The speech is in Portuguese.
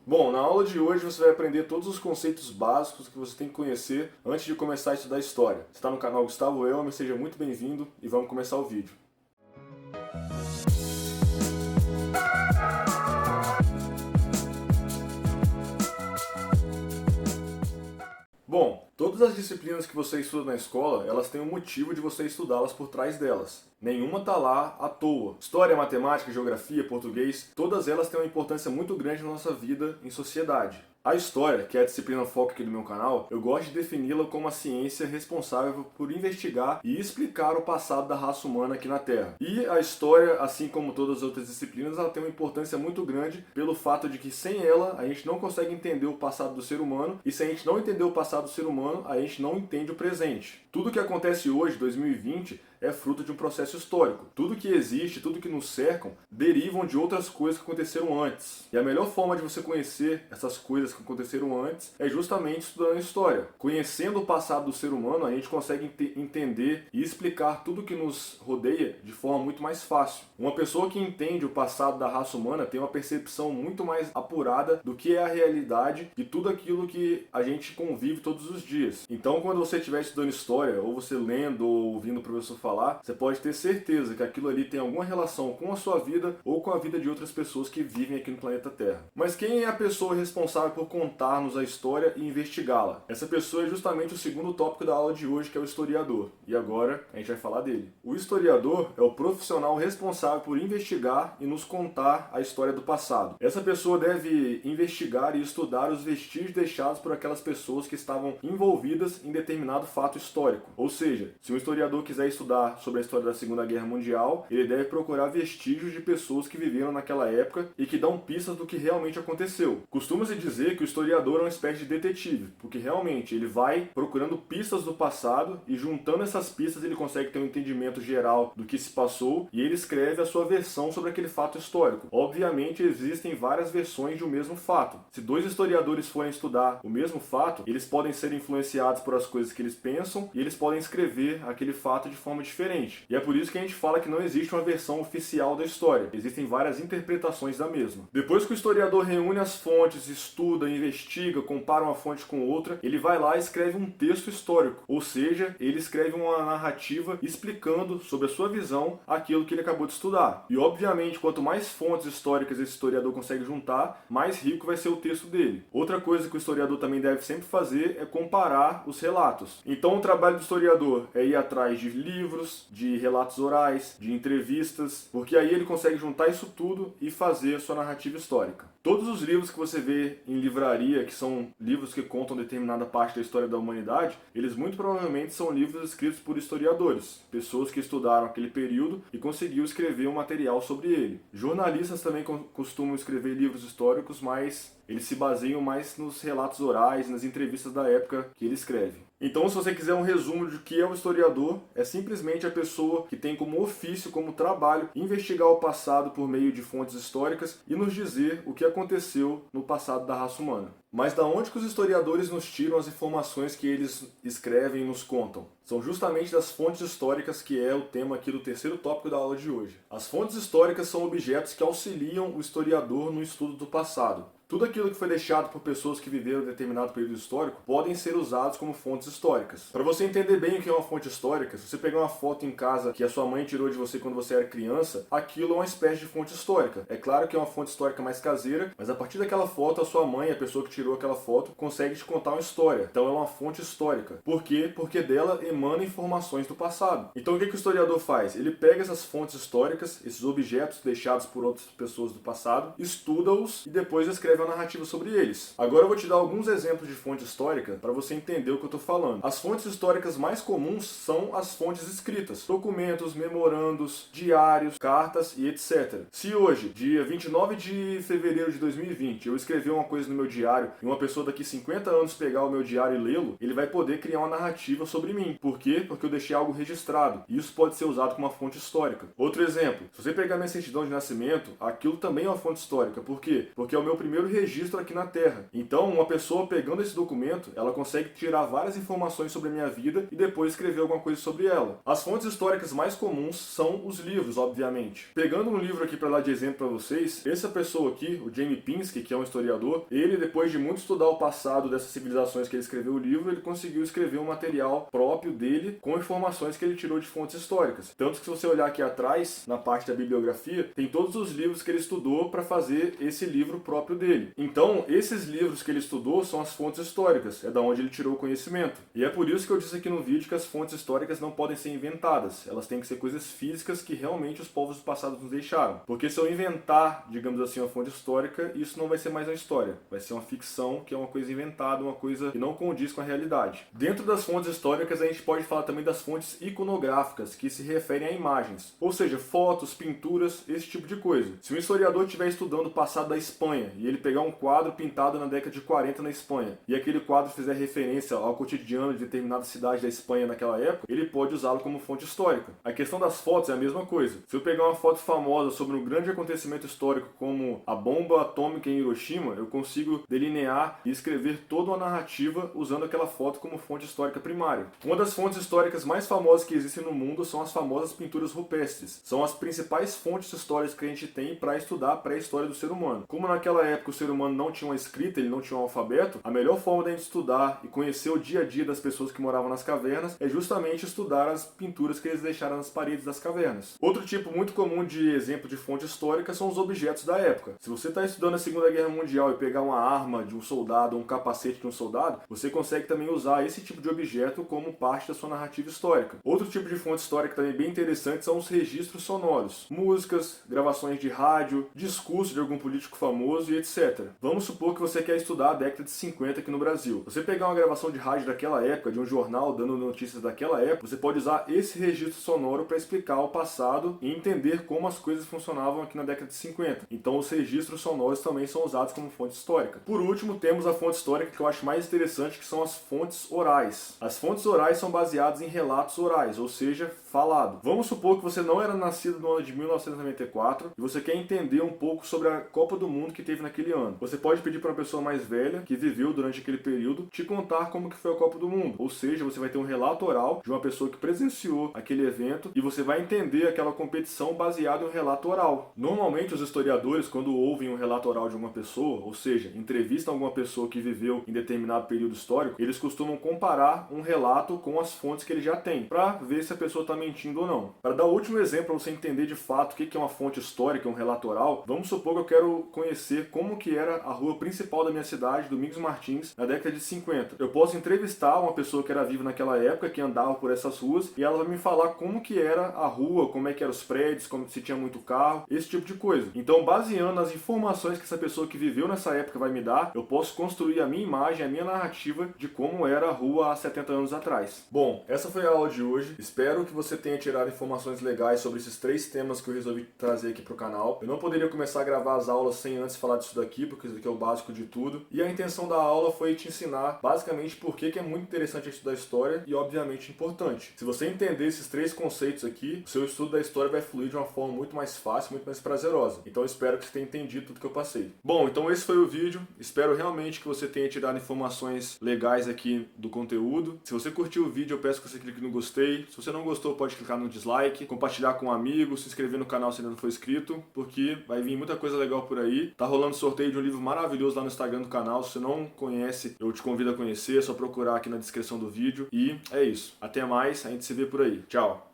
Bom, na aula de hoje você vai aprender todos os conceitos básicos que você tem que conhecer antes de começar a estudar história. Você está no canal Gustavo Elmer, seja muito bem-vindo e vamos começar o vídeo. Bom, todas as disciplinas que você estuda na escola, elas têm um motivo de você estudá-las por trás delas. Nenhuma tá lá à toa. História, matemática, geografia, português, todas elas têm uma importância muito grande na nossa vida em sociedade. A história, que é a disciplina foco aqui do meu canal, eu gosto de defini-la como a ciência responsável por investigar e explicar o passado da raça humana aqui na Terra. E a história, assim como todas as outras disciplinas, ela tem uma importância muito grande pelo fato de que sem ela a gente não consegue entender o passado do ser humano, e se a gente não entender o passado do ser humano, a gente não entende o presente. Tudo que acontece hoje, 2020, é fruto de um processo histórico. Tudo que existe, tudo que nos cercam, derivam de outras coisas que aconteceram antes. E a melhor forma de você conhecer essas coisas que aconteceram antes é justamente estudando a história. Conhecendo o passado do ser humano, a gente consegue entender e explicar tudo que nos rodeia de forma muito mais fácil. Uma pessoa que entende o passado da raça humana tem uma percepção muito mais apurada do que é a realidade de tudo aquilo que a gente convive todos os dias. Então, quando você estiver estudando história, ou você lendo ou ouvindo o professor falar, você pode ter certeza que aquilo ali tem alguma relação com a sua vida ou com a vida de outras pessoas que vivem aqui no planeta Terra. Mas quem é a pessoa responsável por contar-nos a história e investigá-la? Essa pessoa é justamente o segundo tópico da aula de hoje, que é o historiador. E agora a gente vai falar dele. O historiador é o profissional responsável por investigar e nos contar a história do passado. Essa pessoa deve investigar e estudar os vestígios deixados por aquelas pessoas que estavam envolvidas em determinado fato histórico. Ou seja, se um historiador quiser estudar sobre a história da Segunda Guerra Mundial, ele deve procurar vestígios de pessoas que viveram naquela época e que dão pistas do que realmente aconteceu. Costuma-se dizer que o historiador é uma espécie de detetive, porque realmente ele vai procurando pistas do passado e juntando essas pistas ele consegue ter um entendimento geral do que se passou e ele escreve a sua versão sobre aquele fato histórico. Obviamente existem várias versões de um mesmo fato. Se dois historiadores forem estudar o mesmo fato, eles podem ser influenciados por as coisas que eles pensam e eles podem escrever aquele fato de forma diferente. E é por isso que a gente fala que não existe uma versão oficial da história. Existem várias interpretações da mesma. Depois que o historiador reúne as fontes, estuda, investiga, compara uma fonte com outra, ele vai lá e escreve um texto histórico. Ou seja, ele escreve uma narrativa explicando sobre a sua visão aquilo que ele acabou de estudar. E obviamente, quanto mais fontes históricas esse historiador consegue juntar, mais rico vai ser o texto dele. Outra coisa que o historiador também deve sempre fazer é comparar os relatos. Então o trabalho do historiador é ir atrás de livros, de relatos orais, de entrevistas, porque aí ele consegue juntar isso tudo e fazer a sua narrativa histórica. Todos os livros que você vê em livraria, que são livros que contam determinada parte da história da humanidade, eles muito provavelmente são livros escritos por historiadores, pessoas que estudaram aquele período e conseguiram escrever um material sobre ele. Jornalistas também costumam escrever livros históricos, mas eles se baseiam mais nos relatos orais, nas entrevistas da época que ele escreve. Então, se você quiser um resumo de que é o historiador, é simplesmente a pessoa que tem como ofício, como trabalho, investigar o passado por meio de fontes históricas e nos dizer o que aconteceu no passado da raça humana. Mas da onde que os historiadores nos tiram as informações que eles escrevem e nos contam? São justamente das fontes históricas, que é o tema aqui do terceiro tópico da aula de hoje. As fontes históricas são objetos que auxiliam o historiador no estudo do passado. Tudo aquilo que foi deixado por pessoas que viveram em determinado período histórico podem ser usados como fontes históricas. Para você entender bem o que é uma fonte histórica, se você pegar uma foto em casa que a sua mãe tirou de você quando você era criança, aquilo é uma espécie de fonte histórica. É claro que é uma fonte histórica mais caseira, mas a partir daquela foto, a sua mãe, a pessoa que tirou aquela foto, consegue te contar uma história. Então é uma fonte histórica. Por quê? Porque dela emana informações do passado. Então o que o historiador faz? Ele pega essas fontes históricas, esses objetos deixados por outras pessoas do passado, estuda-os e depois escreve uma narrativa sobre eles. Agora eu vou te dar alguns exemplos de fonte histórica para você entender o que eu estou falando. As fontes históricas mais comuns são as fontes escritas, documentos, memorandos, diários, cartas e etc. Se hoje, dia 29 de fevereiro de 2020, eu escrever uma coisa no meu diário e uma pessoa daqui 50 anos pegar o meu diário e lê-lo, ele vai poder criar uma narrativa sobre mim. Por quê? Porque eu deixei algo registrado. E isso pode ser usado como uma fonte histórica. Outro exemplo, se você pegar minha certidão de nascimento, aquilo também é uma fonte histórica. Por quê? Porque é o meu primeiro registro aqui na Terra. Então, uma pessoa pegando esse documento, ela consegue tirar várias informações sobre a minha vida e depois escrever alguma coisa sobre ela. As fontes históricas mais comuns são os livros, obviamente. Pegando um livro aqui para dar de exemplo para vocês, essa pessoa aqui, o Jamie Pinsky, que é um historiador, ele, depois de muito estudar o passado dessas civilizações que ele escreveu o livro, ele conseguiu escrever um material próprio dele com informações que ele tirou de fontes históricas. Tanto que se você olhar aqui atrás, na parte da bibliografia, tem todos os livros que ele estudou para fazer esse livro próprio dele. Então, esses livros que ele estudou são as fontes históricas, é da onde ele tirou o conhecimento. E é por isso que eu disse aqui no vídeo que as fontes históricas não podem ser inventadas, elas têm que ser coisas físicas que realmente os povos do passado nos deixaram. Porque se eu inventar, digamos assim, uma fonte histórica, isso não vai ser mais uma história, vai ser uma ficção, que é uma coisa inventada, uma coisa que não condiz com a realidade. Dentro das fontes históricas, a gente pode falar também das fontes iconográficas, que se referem a imagens, ou seja, fotos, pinturas, esse tipo de coisa. Se um historiador estiver estudando o passado da Espanha e ele pegar um quadro pintado na década de 40 na Espanha e aquele quadro fizer referência ao cotidiano de determinada cidade da Espanha naquela época, ele pode usá-lo como fonte histórica. A questão das fotos é a mesma coisa. Se eu pegar uma foto famosa sobre um grande acontecimento histórico como a bomba atômica em Hiroshima, eu consigo delinear e escrever toda uma narrativa usando aquela foto como fonte histórica primária. Uma das fontes históricas mais famosas que existem no mundo são as famosas pinturas rupestres. São as principais fontes históricas que a gente tem para estudar a pré-história do ser humano. Como naquela época o ser humano não tinha uma escrita, ele não tinha um alfabeto, a melhor forma de a gente estudar e conhecer o dia a dia das pessoas que moravam nas cavernas é justamente estudar as pinturas que eles deixaram nas paredes das cavernas. Outro tipo muito comum de exemplo de fonte histórica são os objetos da época. Se você está estudando a Segunda Guerra Mundial e pegar uma arma de um soldado ou um capacete de um soldado, você consegue também usar esse tipo de objeto como parte da sua narrativa histórica. Outro tipo de fonte histórica também bem interessante são os registros sonoros. Músicas, gravações de rádio, discurso de algum político famoso e etc. Vamos supor que você quer estudar a década de 50 aqui no Brasil. Você pegar uma gravação de rádio daquela época, de um jornal dando notícias daquela época, você pode usar esse registro sonoro para explicar o passado e entender como as coisas funcionavam aqui na década de 50. Então os registros sonoros também são usados como fonte histórica. Por último, temos a fonte histórica que eu acho mais interessante, que são as fontes orais. As fontes orais são baseadas em relatos orais, ou seja, falado. Vamos supor que você não era nascido no ano de 1994 e você quer entender um pouco sobre a Copa do Mundo que teve naquele ano. Você pode pedir para uma pessoa mais velha, que viveu durante aquele período, te contar como que foi a Copa do Mundo. Ou seja, você vai ter um relato oral de uma pessoa que presenciou aquele evento e você vai entender aquela competição baseado em um relato oral. Normalmente os historiadores, quando ouvem um relato oral de uma pessoa, ou seja, entrevistam alguma pessoa que viveu em determinado período histórico, eles costumam comparar um relato com as fontes que ele já tem, para ver se a pessoa está mentindo ou não. Para dar o último exemplo, para você entender de fato o que é uma fonte histórica, um relato oral, vamos supor que eu quero conhecer como que era a rua principal da minha cidade, Domingos Martins, na década de 50. Eu posso entrevistar uma pessoa que era viva naquela época, que andava por essas ruas, e ela vai me falar como que era a rua, como é que eram os prédios, como se tinha muito carro, esse tipo de coisa. Então, baseando nas informações que essa pessoa que viveu nessa época vai me dar, eu posso construir a minha imagem, a minha narrativa de como era a rua há 70 anos atrás. Bom, essa foi a aula de hoje. Espero que você tenha tirado informações legais sobre esses 3 temas que eu resolvi trazer aqui para o canal. Eu não poderia começar a gravar as aulas sem antes falar disso daqui, porque isso daqui é o básico de tudo. E a intenção da aula foi te ensinar basicamente por que é muito interessante estudar história e obviamente importante. Se você entender esses 3 conceitos aqui, o seu estudo da história vai fluir de uma forma muito mais fácil, muito mais prazerosa. Então eu espero que você tenha entendido tudo que eu passei. Bom, então esse foi o vídeo. Espero realmente que você tenha tirado informações legais aqui do conteúdo. Se você curtiu o vídeo, eu peço que você clique no gostei. Se você não gostou, pode clicar no dislike, compartilhar com um amigo, se inscrever no canal se ainda não for inscrito, porque vai vir muita coisa legal por aí. Tá rolando sorteio de um livro maravilhoso lá no Instagram do canal. Se você não conhece, eu te convido a conhecer. É só procurar aqui na descrição do vídeo. E é isso. Até mais, a gente se vê por aí. Tchau!